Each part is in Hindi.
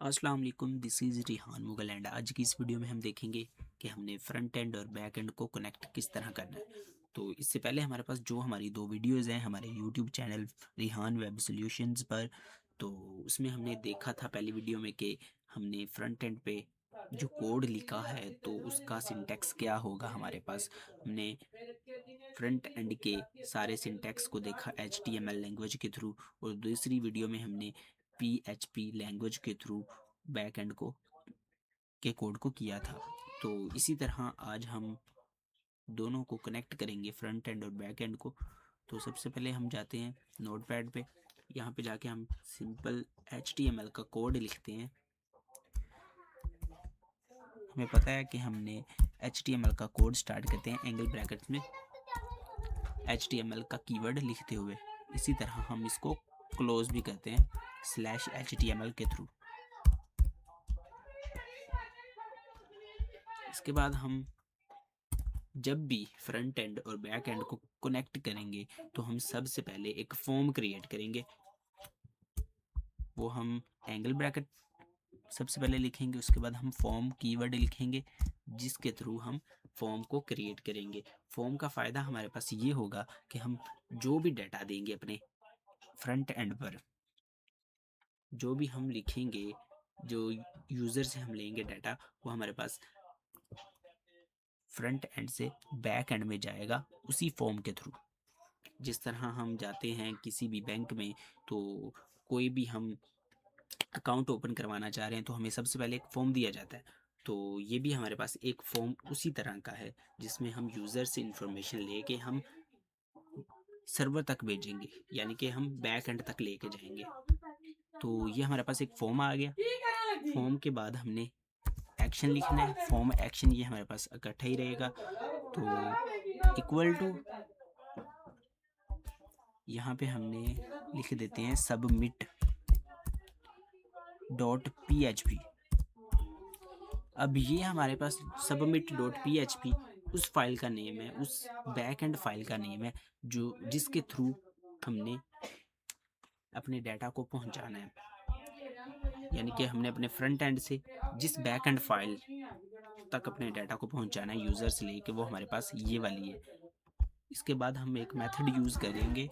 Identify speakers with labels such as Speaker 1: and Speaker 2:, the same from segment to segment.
Speaker 1: अस्सलाम वालेकुम, this is Rihan Mughal and आज की इस वीडियो में हम देखेंगे कि हमने फ्रंट एंड और बैक एंड को कनेक्ट किस तरह करना है। तो इससे पहले हमारे पास जो हमारी दो वीडियोज़ हैं हमारे YouTube channel Rihan web solutions पर, तो उसमें हमने देखा था पहली वीडियो में कि हमने फ्रंट एंड पे जो कोड लिखा है तो उसका सिंटैक्स क्या होगा हमारे पास। हमने फ्रंट एंड के सारे सिंटैक्स को देखा HTML लैंग्वेज के थ्रू, और दूसरी वीडियो में हमने PHP लैंग्वेज के थ्रू बैक एंड को के कोड को किया था। तो इसी तरह आज हम दोनों को कनेक्ट करेंगे, फ्रंट एंड और बैक एंड को। तो सबसे पहले हम जाते हैं नोटपैड पे, यहाँ पे जाके हम सिंपल HTML का कोड लिखते हैं। हमें पता है कि हमने HTML का कोड स्टार्ट करते हैं एंगल ब्रैकेट्स में HTML का कीवर्ड लिखते हुए। इसी तरह हम इसको क्लोज भी करते हैं /HTML के थ्रू। इसके बाद हम जब भी फ्रंट एंड और बैक एंड को कनेक्ट करेंगे तो हम सबसे पहले एक फॉर्म क्रिएट करेंगे। वो हम एंगल ब्रैकेट सबसे पहले लिखेंगे, उसके बाद हम फॉर्म कीवर्ड लिखेंगे जिसके थ्रू हम फॉर्म को क्रिएट करेंगे। फॉर्म का फ़ायदा हमारे पास ये होगा कि हम जो भी डाटा देंगे अपने फ्रंट एंड पर, जो भी हम लिखेंगे, जो यूज़र से हम लेंगे डाटा, वो हमारे पास फ्रंट एंड से बैक एंड में जाएगा उसी फॉर्म के थ्रू। जिस तरह हम जाते हैं किसी भी बैंक में, तो कोई भी हम अकाउंट ओपन करवाना चाह रहे हैं तो हमें सबसे पहले एक फॉर्म दिया जाता है। तो ये भी हमारे पास एक फॉर्म उसी तरह का है जिसमें हम यूज़र से इंफॉर्मेशन लेके हम सर्वर तक भेजेंगे, यानी कि हम बैक एंड तक लेके जाएंगे। तो ये हमारे पास एक फॉर्म आ गया। फॉर्म के बाद हमने एक्शन लिखना है। फॉर्म एक्शन ये हमारे पास इकट्ठा ही रहेगा। तो इक्वल टू यहाँ पे हमने लिख देते हैं सबमिट .php। अब ये हमारे पास सबमिट .php उस फाइल का नेम है, उस बैक एंड फाइल का नेम है जो जिसके थ्रू हमने अपने डाटा को पहुंचाना है। यानी कि हमने अपने फ्रंट एंड से जिस बैक एंड फाइल तक अपने डाटा को पहुंचाना है यूज़र से लेके, वो हमारे पास ये वाली है। इसके बाद हम एक मेथड यूज़ करेंगे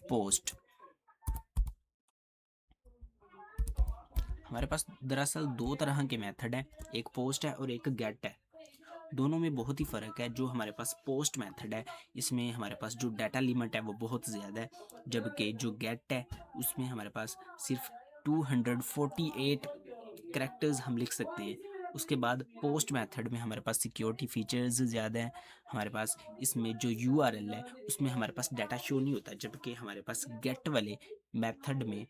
Speaker 1: पोस्ट। हमारे पास दरअसल दो तरह के मेथड हैं, एक पोस्ट है और एक गेट है। दोनों में बहुत ही फ़र्क है। जो हमारे पास पोस्ट मेथड है इसमें हमारे पास जो डाटा लिमिट है वो बहुत ज़्यादा है, जबकि जो गेट है उसमें हमारे पास सिर्फ 248 कैरेक्टर्स हम लिख सकते हैं। उसके बाद पोस्ट मेथड में हमारे पास सिक्योरिटी फीचर्स ज़्यादा हैं। हमारे पास इसमें जो URL है उसमें हमारे पास डाटा शो नहीं होता, जबकि हमारे पास गेट वाले मेथड में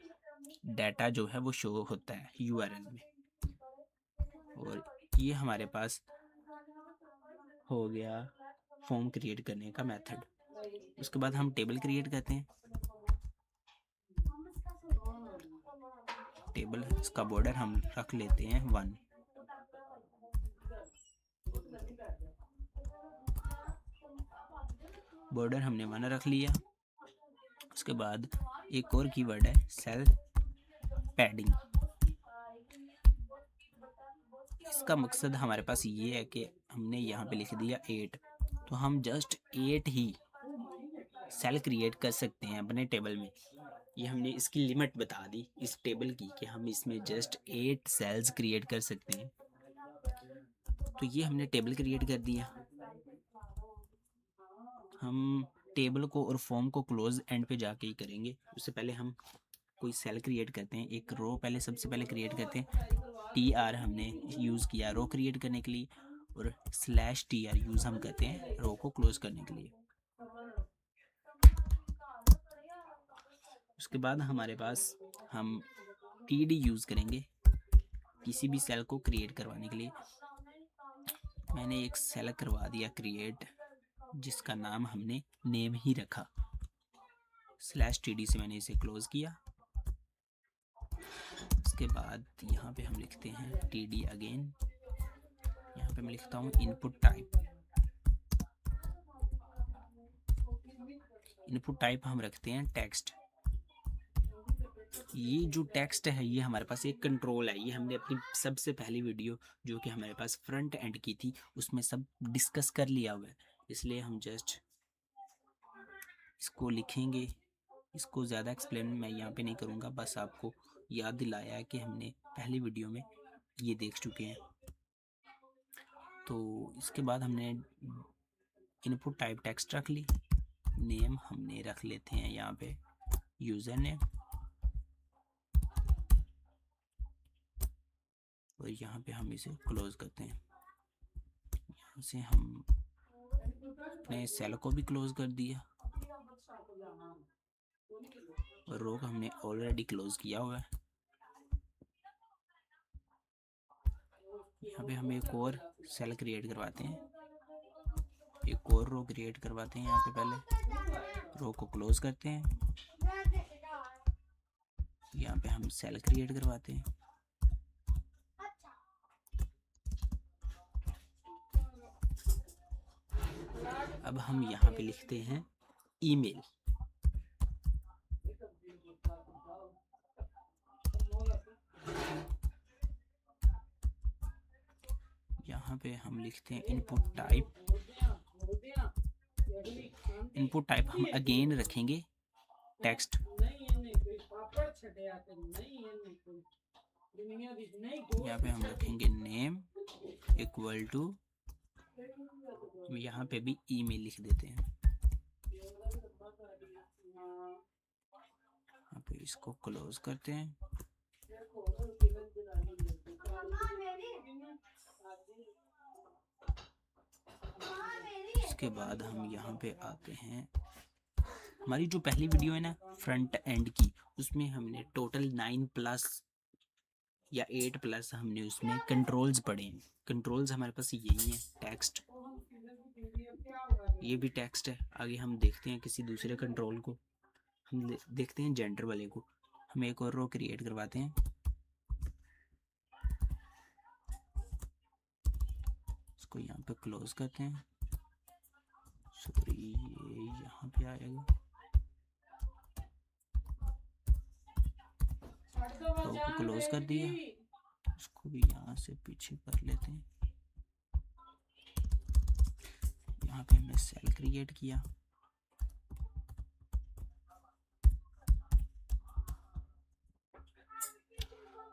Speaker 1: डाटा जो है वो शो होता है URL में। और ये हमारे पास हो गया फॉर्म क्रिएट करने का मेथड। उसके बाद हम टेबल क्रिएट करते हैं। टेबल इसका बॉर्डर हम रख लेते हैं 1। बॉर्डर हमने 1 रख लिया। उसके बाद एक और कीवर्ड है सेल पैडिंग। इसका मकसद हमारे पास ये है कि हमने यहाँ पे लिख दिया 8, तो हम जस्ट 8 ही सेल क्रिएट कर सकते हैं अपने टेबल में। ये हमने इसकी लिमिट बता दी इस टेबल की कि हम इसमें जस्ट 8 सेल्स क्रिएट कर सकते हैं। तो ये हमने टेबल क्रिएट कर दिया। हम टेबल को और फॉर्म को क्लोज एंड पे जाके ही करेंगे। उससे पहले हम कोई सेल क्रिएट करते हैं, एक रो पहले सबसे पहले क्रिएट करते हैं। TR हमने यूज़ किया रो क्रिएट करने के लिए, और /TR यूज़ हम करते हैं रो को क्लोज करने के लिए। उसके बाद हमारे पास हम TD यूज़ करेंगे किसी भी सेल को क्रिएट करवाने के लिए। मैंने एक सेल करवा दिया क्रिएट जिसका नाम हमने नेम ही रखा। /TD से मैंने इसे क्लोज किया। उसके बाद यहाँ पे हम लिखते हैं TD अगेन। यहाँ पे मैं लिखता हूँ इनपुट टाइप। इनपुट टाइप हम रखते हैं टेक्स्ट। ये जो टेक्स्ट है ये हमारे पास एक कंट्रोल है। ये हमने अपनी सबसे पहली वीडियो जो कि हमारे पास फ्रंट एंड की थी उसमें सब डिस्कस कर लिया हुआ है, इसलिए हम जस्ट इसको लिखेंगे। इसको ज़्यादा एक्सप्लेन मैं यहाँ पे नहीं करूँगा, बस आपको याद दिलाया है कि हमने पहली वीडियो में ये देख चुके हैं। तो इसके बाद हमने इनपुट टाइप टेक्स्ट रख ली, नेम हमने रख लेते हैं यहाँ पे यूज़र नेम, और यहाँ पे हम इसे क्लोज करते हैं। यहाँ से हम अपने सेल को भी क्लोज कर दिया और रो को हमने ऑलरेडी क्लोज किया हुआ है। यहाँ पे हम एक और सेल क्रिएट करवाते हैं, एक और रो क्रिएट करवाते हैं। यहाँ पे पहले रो को क्लोज करते हैं, यहाँ पे हम सेल क्रिएट करवाते हैं। अब हम यहाँ पे लिखते हैं ईमेल। यहाँ पे हम लिखते हैं इनपुट टाइप। इनपुट टाइप हम अगेन रखेंगे टेक्स्ट। यहाँ पे हम रखेंगे नेम इक्वल टू, यहाँ पे भी ईमेल लिख देते हैं। यहाँ पे इसको क्लोज करते हैं। इसके बाद हम यहाँ पे आते हैं, हमारी जो पहली वीडियो है ना फ्रंट एंड की, उसमें हमने टोटल 9+ या 8+ हमने उसमें कंट्रोल्स पढ़े हैं। कंट्रोल्स हमारे पास यही हैं, टेक्स्ट, ये भी टेक्स्ट है। आगे हम देखते हैं किसी दूसरे कंट्रोल को, हम देखते हैं जेंडर वाले को। हम एक और रो क्रिएट करवाते हैं, इसको यहाँ पे क्लोज करते हैं। सॉरी, ये यहाँ पे आएगा, रो को क्लोज कर दिया, उसको भी यहाँ से पीछे कर लेते हैं। यहाँ पे हमने सेल क्रिएट किया,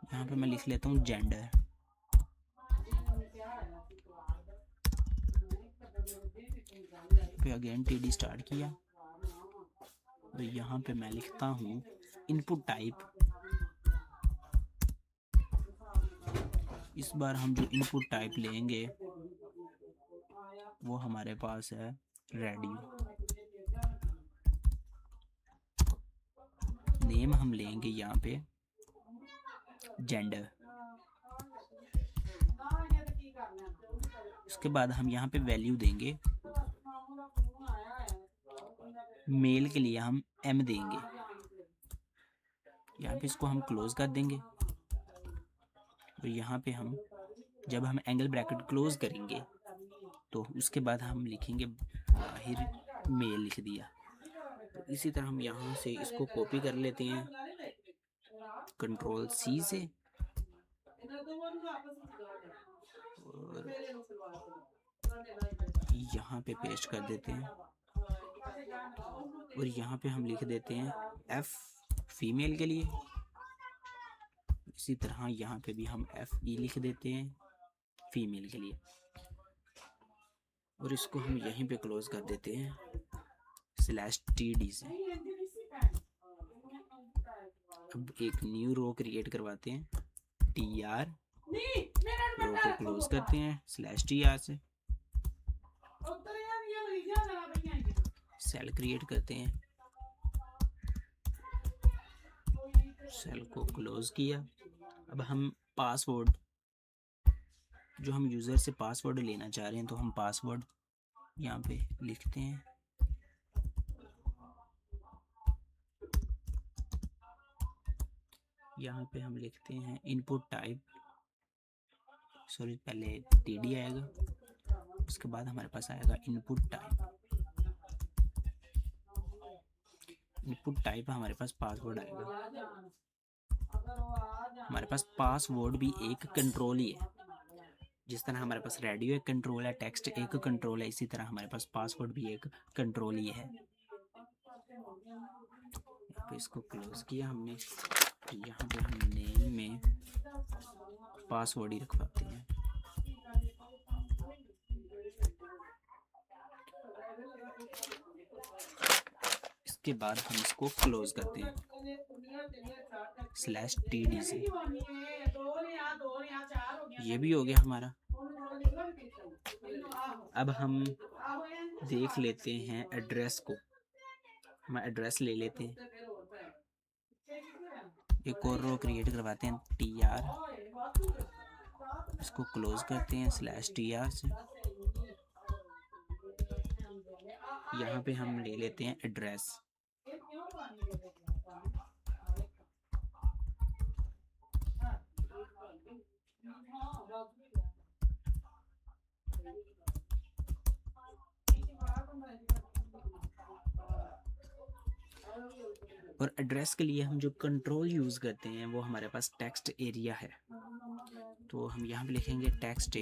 Speaker 1: यहाँ पे मैं लिख लेता हूँ जेंडर। पे अगेन टीडी स्टार्ट किया, तो यहाँ पे मैं लिखता हूँ इनपुट टाइप। इस बार हम जो इनपुट टाइप लेंगे वो हमारे पास है रेडियो। नेम हम लेंगे यहाँ पे जेंडर। इसके बाद हम यहाँ पे वैल्यू देंगे, मेल के लिए हम m देंगे। यहाँ पे इसको हम क्लोज कर देंगे, और यहाँ पे हम जब हम एंगल ब्रैकेट क्लोज करेंगे तो उसके बाद हम लिखेंगे बाहर मेल लिख दिया। तो इसी तरह हम यहाँ से इसको कॉपी कर लेते हैं Ctrl+C से, और यहाँ पे पेस्ट कर देते हैं, और यहाँ पे हम लिख देते हैं F फीमेल के लिए। इसी तरह यहाँ पे भी हम FE लिख देते हैं फीमेल के लिए, और इसको हम यहीं पे क्लोज कर देते हैं /TD से। अब एक न्यू रो क्रिएट करवाते हैं TR, रो को क्लोज करते हैं /TR से, सेल क्रिएट करते हैं, सेल को क्लोज किया। अब हम पासवर्ड, जो हम यूज़र से पासवर्ड लेना चाह रहे हैं, तो हम पासवर्ड यहाँ पे लिखते हैं। यहाँ पे हम लिखते हैं इनपुट टाइप, सॉरी पहले TD आएगा, उसके बाद हमारे पास आएगा इनपुट टाइप। इनपुट टाइप हमारे पास पासवर्ड आएगा। हमारे पास पासवर्ड भी एक कंट्रोल ही है। जिस तरह हमारे पास रेडियो एक कंट्रोल है, टेक्स्ट एक कंट्रोल है, इसी तरह हमारे पास पासवर्ड भी एक कंट्रोल ही है। यहाँ पे इसको क्लोज किया हमने, यहाँ पे हम नेम में पासवर्ड ही रखवाते हैं। इसके बाद हम इसको क्लोज करते हैं /td से। ये भी हो गया हमारा। अब हम देख लेते हैं एड्रेस को। हम एड्रेस ले लेते हैं, एक और रो क्रिएट करवाते हैं tr, इसको क्लोज करते हैं /tr से। यहाँ पे हम ले लेते हैं एड्रेस। और एड्रेस के लिए हम जो कंट्रोल यूज़ करते हैं वो हमारे पास टेक्स्ट एरिया है। तो हम यहाँ पे लिखेंगे टेक्स्ट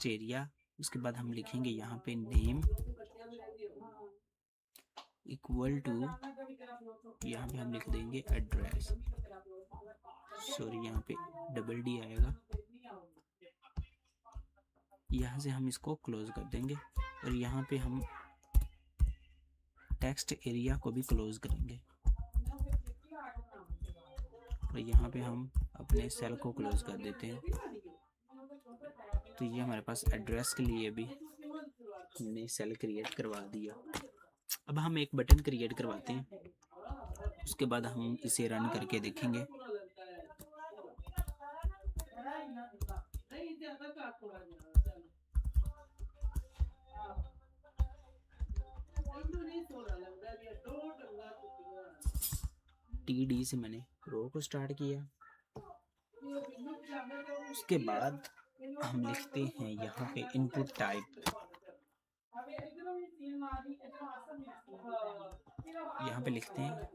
Speaker 1: एरिया। उसके बाद हम लिखेंगे यहाँ पे नेम इक्वल टू, यहाँ पे हम लिख देंगे एड्रेस, सॉरी यहाँ पे $D आएगा। यहाँ से हम इसको क्लोज कर देंगे और यहाँ पे हम टेक्स्ट एरिया को भी क्लोज करेंगे और यहाँ पे हम अपने सेल को क्लोज कर देते हैं। तो ये हमारे पास एड्रेस के लिए भी हमने सेल क्रिएट करवा दिया। अब हम एक बटन क्रिएट करवाते हैं, उसके बाद हम इसे रन करके देखेंगे। TD से मैंने रो को स्टार्ट किया। उसके बाद हम लिखते हैं यहाँ पे इनपुट टाइप। यहाँ पे लिखते हैं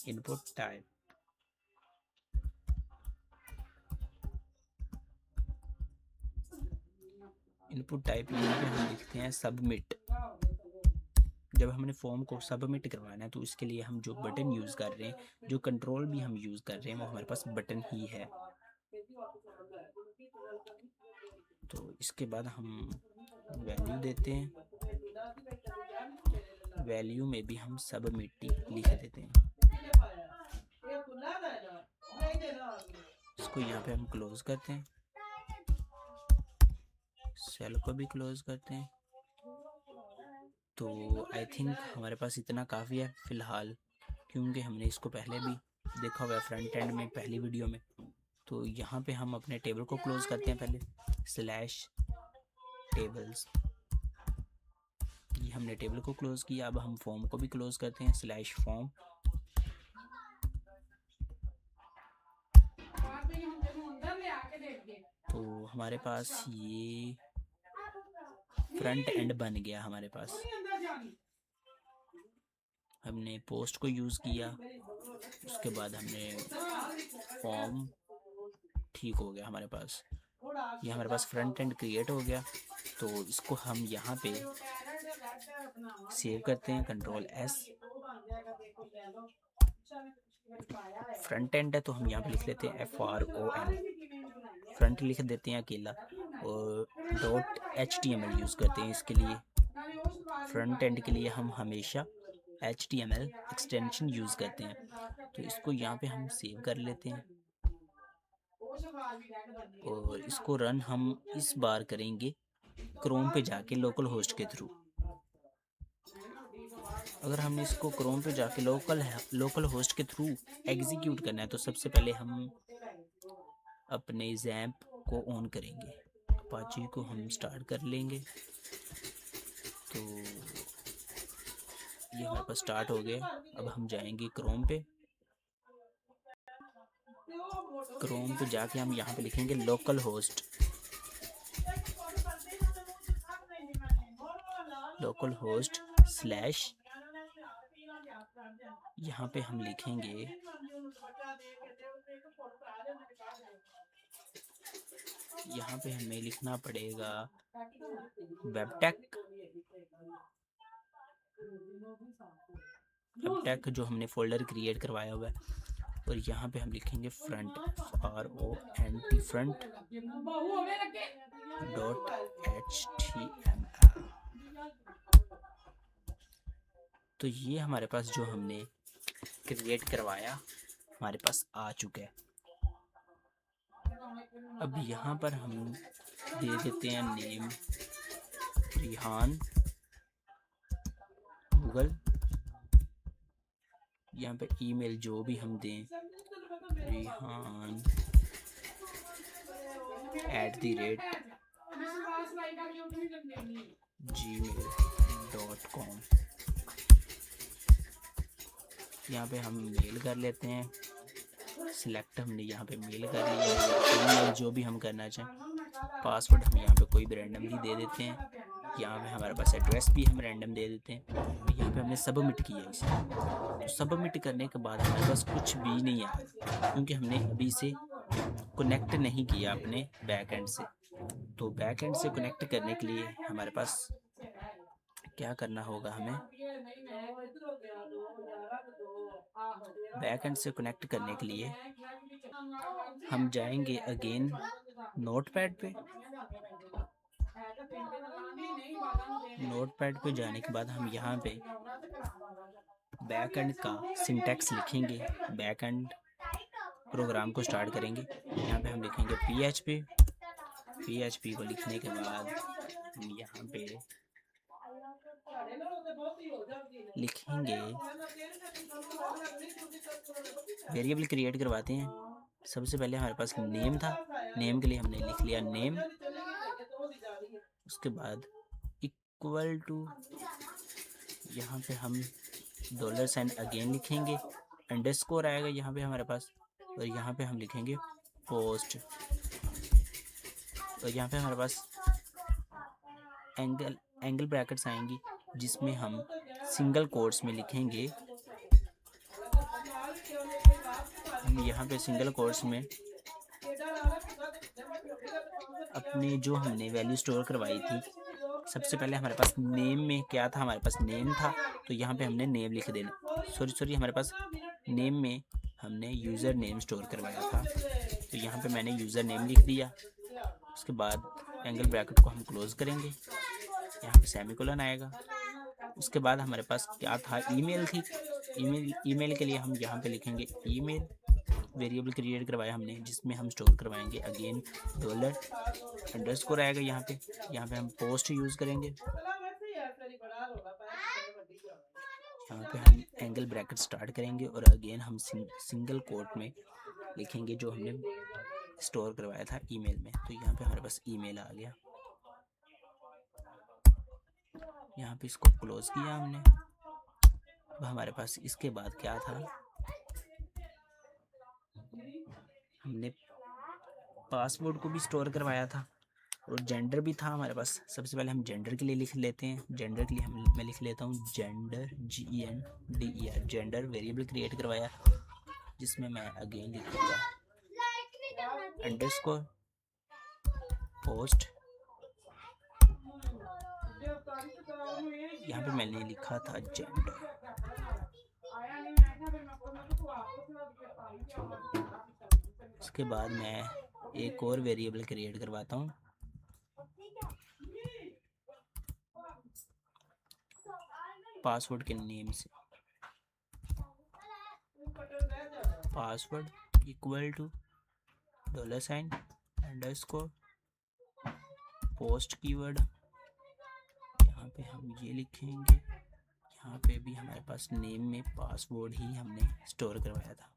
Speaker 1: इनपुट टाइप। इनपुट टाइप यहाँ पे हम लिखते हैं सबमिट। जब हमने फॉर्म को सबमिट करवाना है तो इसके लिए हम जो बटन यूज़ कर रहे हैं, जो कंट्रोल भी हम यूज़ कर रहे हैं, वो हमारे पास बटन ही है। तो इसके बाद हम वैल्यू देते हैं, वैल्यू में भी हम सबमिट लिख देते हैं। इसको यहाँ पे हम क्लोज करते हैं, सेल को भी क्लोज करते हैं। तो आई थिंक हमारे पास इतना काफ़ी है फ़िलहाल, क्योंकि हमने इसको पहले भी देखा हुआ है फ्रंट एंड में पहली वीडियो में। तो यहाँ पे हम अपने टेबल को क्लोज करते हैं पहले /tables। ये हमने टेबल को क्लोज किया। अब हम फॉर्म को भी क्लोज करते हैं /form। तो हमारे पास ये फ्रंट एंड बन गया हमारे पास। हमने पोस्ट को यूज़ किया, उसके बाद हमने फॉर्म, ठीक हो गया हमारे पास। ये हमारे पास फ्रंट एंड क्रिएट हो गया। तो इसको हम यहाँ पे सेव करते हैं Ctrl+S। फ्रंट एंड है तो हम यहाँ पे लिख लेते हैं FRON, फ्रंट लिख देते हैं अकेला, और .html यूज़ करते हैं इसके लिए। फ्रंट एंड के लिए हम हमेशा HTML एक्सटेंशन यूज़ करते हैं। तो इसको यहाँ पे हम सेव कर लेते हैं और इसको रन हम इस बार करेंगे क्रोम पे जाके लोकल होस्ट के थ्रू। अगर हमने इसको क्रोम पे जाके लोकल होस्ट के थ्रू एग्जीक्यूट करना है तो सबसे पहले हम अपने ज़ैम्प को ऑन करेंगे, अपाची को हम स्टार्ट कर लेंगे। तो ये हमारे पास स्टार्ट हो गया। अब हम जाएंगे क्रोम पे। क्रोम पे जाके हम यहाँ पे लिखेंगे लोकल होस्ट यहाँ पे हम लिखेंगे यहाँ पे हमें लिखना पड़ेगा वेबटेक। वेबटेक जो हमने फोल्डर क्रिएट करवाया हुआ है, और यहाँ पे हम लिखेंगे फ्रंट, FRONT फ्रंट .html। तो ये हमारे पास जो हमने क्रिएट करवाया हमारे पास आ चुका है। अब यहाँ पर हम दे देते हैं नेम रिहान गूगल। यहाँ पे ईमेल जो भी हम दें रिहान @gmail.com। यहाँ पे हम मेल कर लेते हैं, सिलेक्ट हमने यहाँ पे मेल कर लिया है, ईमेल जो भी हम करना चाहें। पासवर्ड हम यहाँ पे कोई भी रैंडमली दे देते हैं। यहाँ पे हमारे पास एड्रेस भी हम रैंडम दे देते हैं। यहाँ पे हमने सबमिट किया इसे। तो सबमिट करने के बाद हमारे पास कुछ भी नहीं आया, क्योंकि हमने अभी से कनेक्ट नहीं किया अपने बैक एंड से। तो बैक एंड से कनेक्ट करने के लिए हमारे पास क्या करना होगा, हमें बैक एंड से कनेक्ट करने के लिए हम जाएंगे अगेन नोटपैड पे। नोटपैड पे जाने के बाद हम यहाँ पे बैक एंड का सिंटैक्स लिखेंगे। बैक एंड प्रोग्राम को स्टार्ट करेंगे। यहाँ पे हम लिखेंगे PHP को लिखने के बाद हम यहाँ पे लिखेंगे वेरिएबल क्रिएट करवाते हैं। सबसे पहले हमारे पास नेम था, नेम के लिए हमने लिख लिया नेम। उसके बाद इक्वल टू, यहाँ पे हम $साइन अगेन लिखेंगे, अंडरस्कोर आएगा यहाँ पे हमारे पास, और यहाँ पे हम लिखेंगे पोस्ट। और यहाँ पे हमारे पास एंगल ब्रैकेट्स आएंगी, जिसमें हम सिंगल कोट्स में लिखेंगे। हम यहाँ पे सिंगल कोट्स में अपनी जो हमने वैल्यू स्टोर करवाई थी, सबसे पहले हमारे पास नेम में क्या था, हमारे पास नेम था, तो यहाँ पे हमने नेम लिख देना। सॉरी हमारे पास नेम में हमने यूज़र नेम स्टोर करवाया था, तो यहाँ पे मैंने यूज़र नेम लिख दिया। उसके बाद एंगल ब्रैकेट को हम क्लोज करेंगे, यहाँ पे सेमीकोलन आएगा। उसके बाद हमारे पास क्या था, ईमेल थी। ईमेल के लिए हम यहाँ पे लिखेंगे ईमेल। वेरिएबल क्रिएट करवाया हमने, जिसमें हम स्टोर करवाएंगे अगेन $अंडरस्कोर आएगा यहाँ पे हम पोस्ट यूज़ करेंगे। यहाँ पे हम एंगल ब्रैकेट स्टार्ट करेंगे और अगेन हम सिंगल कोट में लिखेंगे जो हमने स्टोर करवाया था ईमेल में। तो यहाँ पे हमारे पास ईमेल आ गया। यहाँ पे इसको क्लोज किया हमने। अब हमारे पास इसके बाद क्या था, हमने पासवर्ड को भी स्टोर करवाया था और जेंडर भी था हमारे पास। सबसे पहले हम जेंडर के लिए लिख लेते हैं। जेंडर के लिए मैं लिख लेता हूँ gender, GENDER। Gender variable create करवाया, जिसमें मैं अगेन लिखूंगा अंडरस्कोर पोस्ट। यहाँ पे मैंने लिखा था जेंडर। उसके बाद मैं एक और वेरिएबल क्रिएट करवाता हूँ, पासवर्ड के नेम से। Password equal to $sign underscore post keyword. यहाँ पे हम ये लिखेंगे। यहाँ पे भी हमारे पास नेम में पासवर्ड ही हमने स्टोर करवाया था।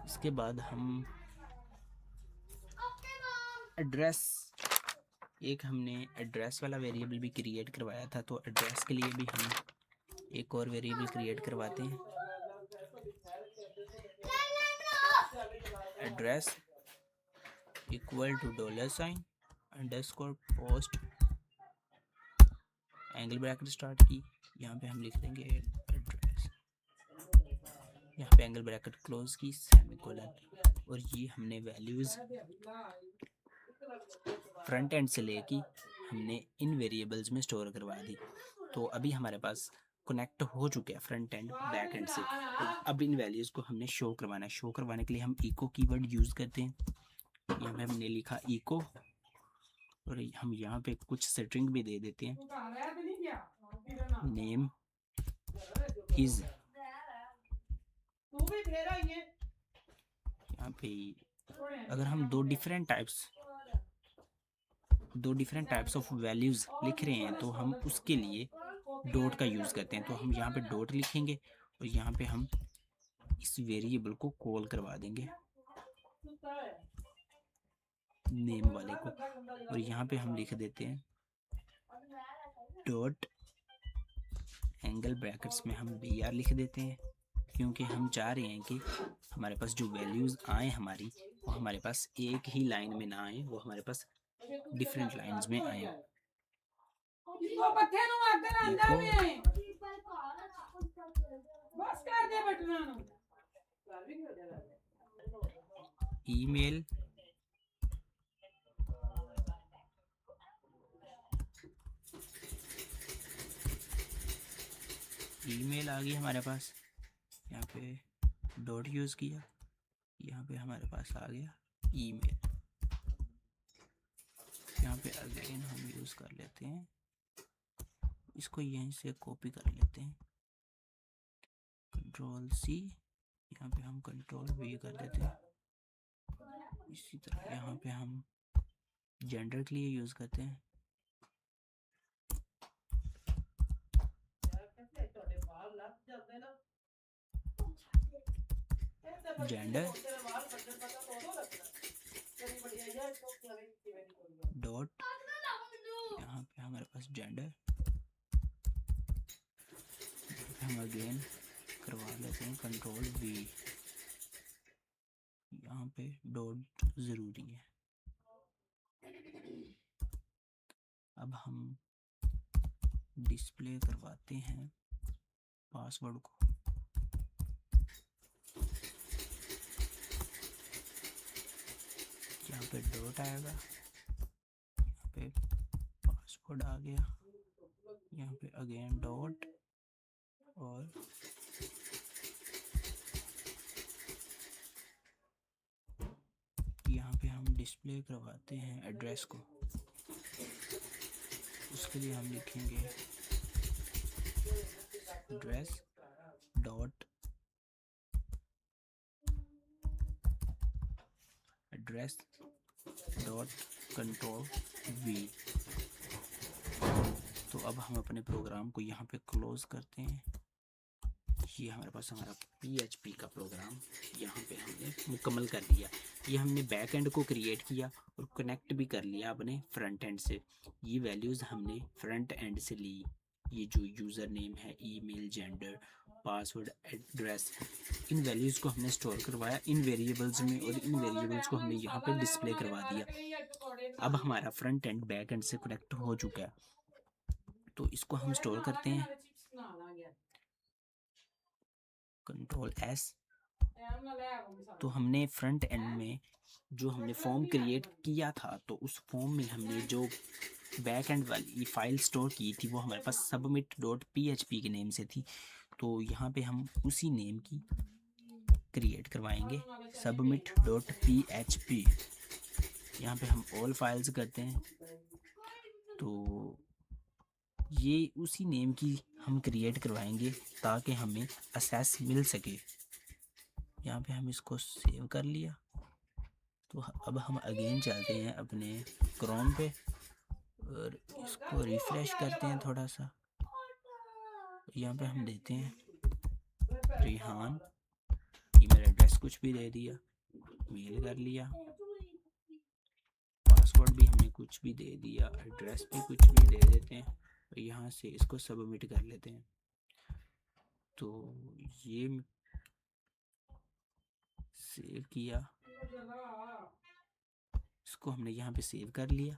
Speaker 1: इसके बाद हम एड्रेस, एक हमने एड्रेस वाला वेरिएबल भी क्रिएट करवाया था, तो एड्रेस के लिए भी हम एक और वेरिएबल क्रिएट करवाते हैं। Address equal to $sign underscore post angle bracket start की, यहाँ पे हम लिख देंगे एड्रेस, यहाँ पे एंगल ब्रैकेट क्लोज की, सेमीकोलन, और ये हमने वैल्यूज़ फ्रंट एंड से लेके हमने इन वेरिएबल्स में स्टोर करवा दी। तो अभी हमारे पास कनेक्ट हो चुके हैं फ्रंट एंड बैक एंड से। तो अब इन वैल्यूज़ को हमने शो करवाना है। शो करवाने के लिए हम इको कीवर्ड यूज़ करते हैं। यहाँ पे हमने लिखा इको, और हम यहाँ पे कुछ स्ट्रिंग भी दे देते हैं, नेम इज, यहाँ पे अगर हम दो डिफरेंट टाइप्स ऑफ वैल्यूज़ लिख रहे हैं तो हम उसके लिए डॉट का यूज़ करते हैं। तो हम यहाँ पे डॉट लिखेंगे और यहाँ पे हम इस वेरिएबल को कॉल करवा देंगे नेम वाले को, और यहाँ पे हम लिख देते हैं डॉट एंगल ब्रैकेट्स में हम BR लिख देते हैं, क्योंकि हम चाह रहे हैं कि हमारे पास जो वैल्यूज़ आए हमारी, वो हमारे पास एक ही लाइन में ना आए, वो हमारे पास डिफरेंट लाइंस में आए। ईमेल आ गई हमारे पास, यहाँ पे डॉट यूज़ किया, यहाँ पे हमारे पास आ गया ईमेल। यहाँ पे अगेन हम यूज़ कर लेते हैं, इसको यहीं से कॉपी कर लेते हैं, Ctrl+C, यहाँ पे हम Ctrl+V कर देते हैं। इसी तरह यहाँ पे हम जेंडर के लिए यूज़ करते हैं, जेंडर डॉट, यहाँ पे हमारे पास जेंडर, हम अगेन करवा लेते हैं Ctrl+V, यहाँ पे डॉट ज़रूरी है। अब हम डिस्प्ले करवाते हैं पासवर्ड को, यहाँ पे डॉट आएगा, यहाँ पे पासवर्ड आ गया, यहाँ पे अगेन डॉट, और यहाँ पे हम डिस्प्ले करवाते हैं एड्रेस को। उसके लिए हम लिखेंगे एड्रेस डॉट Ctrl+V। तो अब हम अपने प्रोग्राम को यहाँ पे क्लोज करते हैं। ये हमारे पास हमारा PHP का प्रोग्राम यहाँ पे हमने मुकम्मल कर लिया। ये हमने बैक एंड को क्रिएट किया और कनेक्ट भी कर लिया अपने फ्रंट एंड से। ये वैल्यूज़ हमने फ्रंट एंड से ली, ये जो यूज़र नेम है, ईमेल, जेंडर, पासवर्ड, एड्रेस, इन वैल्यूज़ को हमने स्टोर करवाया इन वेरिएबल्स में, और इन वेरिएबल्स को हमने यहाँ पे डिस्प्ले करवा दिया। अब हमारा फ्रंट एंड बैक एंड से कनेक्ट हो चुका है, तो इसको हम स्टोर करते हैं Ctrl+S। तो हमने फ्रंट एंड में जो हमने फॉर्म क्रिएट किया था, तो उस फॉर्म में हमने जो बैक एंड वाली फाइल स्टोर की थी वो हमारे पास submit.php के नेम से थी। तो यहाँ पे हम उसी नेम की क्रिएट करवाएंगे submit.php। यहाँ पे हम ऑल फाइल्स करते हैं, तो ये उसी नेम की हम क्रिएट करवाएंगे ताकि हमें एक्सेस मिल सके। यहाँ पे हम इसको सेव कर लिया। तो अब हम अगेन चलते हैं अपने क्रोम पे और इसको रिफ्रेश करते हैं थोड़ा सा। यहाँ पे हम देते हैं रिहान, ईमेल एड्रेस कुछ भी दे दिया, मेल कर लिया, पासवर्ड भी हमने कुछ भी दे दिया, एड्रेस भी कुछ भी दे देते हैं, और यहाँ से इसको सबमिट कर लेते हैं। तो ये सेव किया, इसको हमने यहाँ पे सेव कर लिया।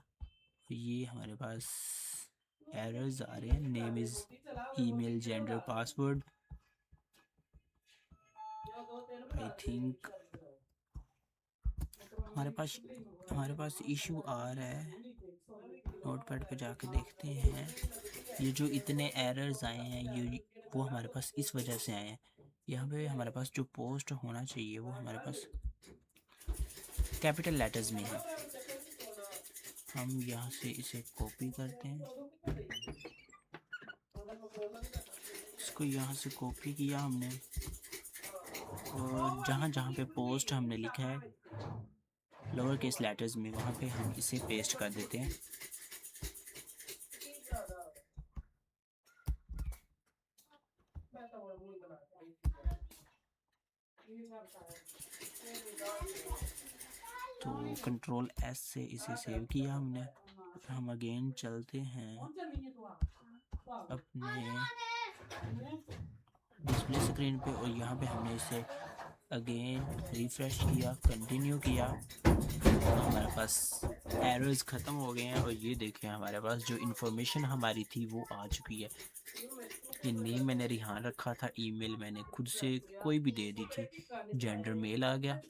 Speaker 1: ये हमारे पास एरर्स आ रहे हैं। Name is email gender password I think हमारे पास इशू आ रहा है। नोटपैड पे जाके देखते हैं। ये जो इतने एरर्स आए हैं ये वो हमारे पास इस वजह से आए हैं। यहाँ पे हमारे पास जो पोस्ट होना चाहिए वो हमारे पास कैपिटल लेटर्स में है। हम यहाँ से इसे कॉपी करते हैं, इसको यहाँ से कॉपी किया हमने और जहाँ जहाँ पे पोस्ट हमने लिखा है लोअर केस लेटर्स में वहाँ पे हम इसे पेस्ट कर देते हैं। तो कंट्रोल एस से इसे सेव किया हमने। हम अगेन चलते हैं अपने डिस्प्ले स्क्रीन पे और यहाँ पे हमने इसे अगेन रिफ्रेश किया, कंटिन्यू किया। हमारे पास एरर्स ख़त्म हो गए हैं और ये देखें हमारे पास जो इन्फॉर्मेशन हमारी थी वो आ चुकी है। ये नेम मैंने रिहान रखा था, ईमेल मैंने खुद से कोई भी दे दी थी, जेंडर मेल आ गया,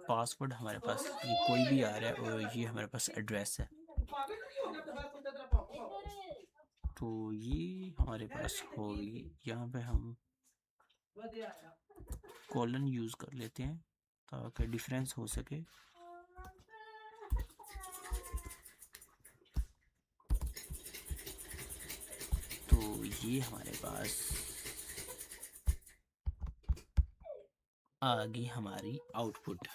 Speaker 1: पासवर्ड हमारे पास ये कोई भी आ रहा है और ये हमारे पास एड्रेस है। तो ये हमारे पास होगी। यहाँ पे हम कॉलन यूज़ कर लेते हैं ताकि डिफरेंस हो सके। तो ये हमारे पास आ गई हमारी आउटपुट।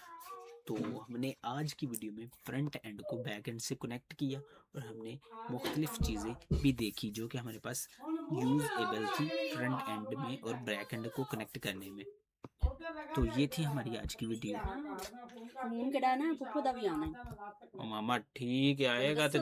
Speaker 1: तो हमने आज की वीडियो में फ्रंट एंड को बैक एंड से कनेक्ट किया और हमने मुख्तलिफ चीज़ें भी देखी जो कि हमारे पास यूज़ेबल थी फ्रंट एंड में और बैक एंड को कनेक्ट करने में। तो ये थी हमारी आज की वीडियो।
Speaker 2: फोन केड़ा ना पुप्पू दा भी आना है
Speaker 1: मामा ठीक है आएगा तो